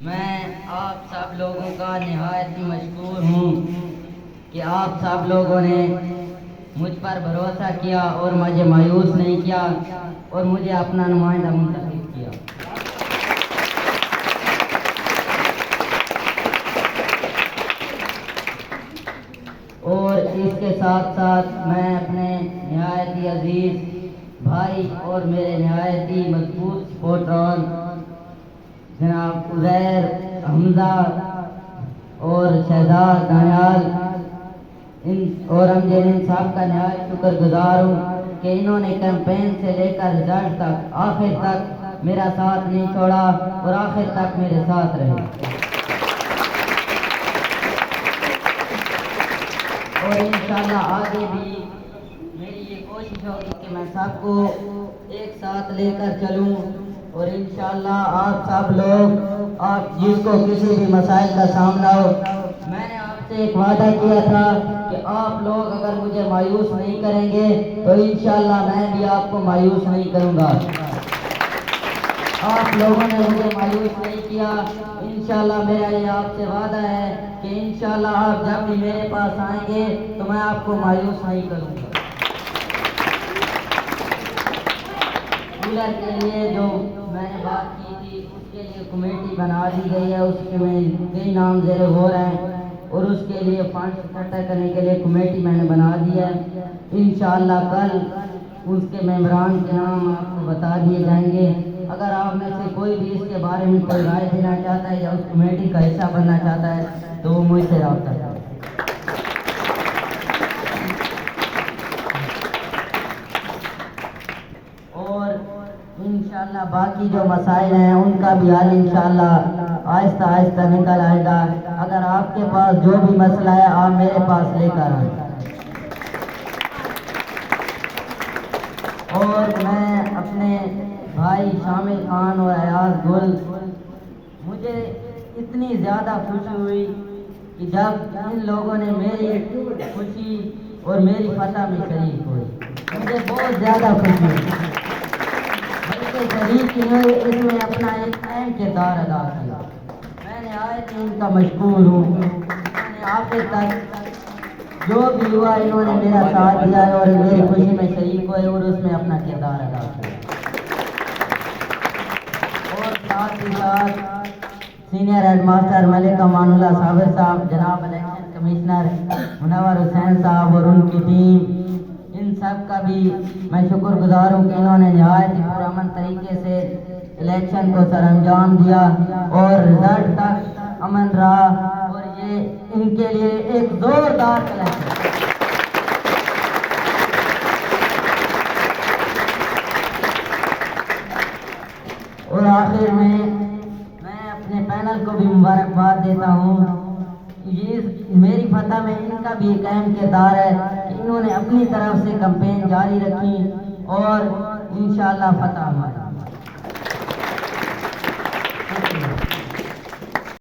मैं आप सब लोगों का निहायत मशकूर हूँ कि आप सब लोगों ने मुझ पर भरोसा किया और मुझे मायूस नहीं किया और मुझे अपना नुमाइंदा मुंतखब किया। और इसके साथ साथ मैं अपने निहायत ही अजीज भाई और मेरे निहायत ही मजबूत सपोर्टर जनाब उज़ैर, हमजा और शहजाद दानियाल इन और अमजद इन साहब का नहायत शुक्रगुजार हूँ कि इन्होंने कैंपेन से लेकर रिजल्ट तक आखिर तक मेरा साथ नहीं छोड़ा और आखिर तक मेरे साथ रहे। और इंशाल्लाह आगे भी मेरी ये कोशिश होगी कि मैं सबको एक साथ लेकर चलूं और इंशाल्लाह आप सब लोग आप जिसको किसी भी मसाइल का सामना हो, मैंने आपसे एक वादा किया था कि आप लोग अगर मुझे मायूस नहीं करेंगे तो इंशाल्लाह मैं भी आपको मायूस नहीं करूंगा। आप लोगों ने मुझे मायूस नहीं किया, इंशाल्लाह मेरा ये आपसे वादा है कि इंशाल्लाह आप जब भी मेरे पास आएंगे तो मैं आपको मायूस नहीं करूंगा। कूलर के लिए जो मैंने बात की थी उसके लिए कमेटी बना दी गई है, उसके में कई नाम ज़ेरे हो रहे हैं और उसके लिए फंड इकट्ठा करने के लिए कमेटी मैंने बना दी है। इंशाअल्लाह कल उसके मेंबरान के नाम आपको बता दिए जाएंगे। अगर आप में से कोई भी इसके बारे में कोई राय देना चाहता है या उस कमेटी का हिस्सा बनना चाहता है तो वो मुझसे रब्ता करें। इंशाल्लाह बाकी जो मसाइल हैं उनका भी हल इंशाल्लाह आहिस्ता आहिस्ता निकल आएगा। अगर आपके पास जो भी मसला है आप मेरे पास लेकर आए। और मैं अपने भाई शामिल खान और अयाज गुल, मुझे इतनी ज़्यादा खुशी हुई कि जब इन लोगों ने मेरी खुशी और मेरी फतह में शरीक हुई, मुझे बहुत ज़्यादा खुशी हुई। शरीक ने इसमें अपना एक अहम किरदार अदा किया। मैंने आयत इनका मशकूर हूँ। मैंने आखिर तक जो भी हुआ इन्होंने मेरा साथ दिया है और मेरी खुशी में शरीक हुए और उसमें अपना किरदार अदा किया। और साथ ही साथ सीनियर हेडमास्टर मलिक अमानुल्लाह साबिर साहब, जनाब इलेक्शन कमिश्नर मुनव्वर हुसैन साहब और उनकी टीम, इन सब का भी मैं शुक्रगुजार हूँ कि इन्होंने निहायत ही पुरअमन तरीके से इलेक्शन को सरअंजाम दिया और रिजल्ट तक अमन रहा और ये इनके लिए एक जोरदार इलेक्शन। और आखिर में मैं अपने पैनल को भी मुबारकबाद देता हूँ। ये मेरी फतह में इनका भी एक अहम किरदार है कि इन्होंने अपनी तरफ से कैंपेन जारी रखी और इंशाअल्लाह फतह हमारी।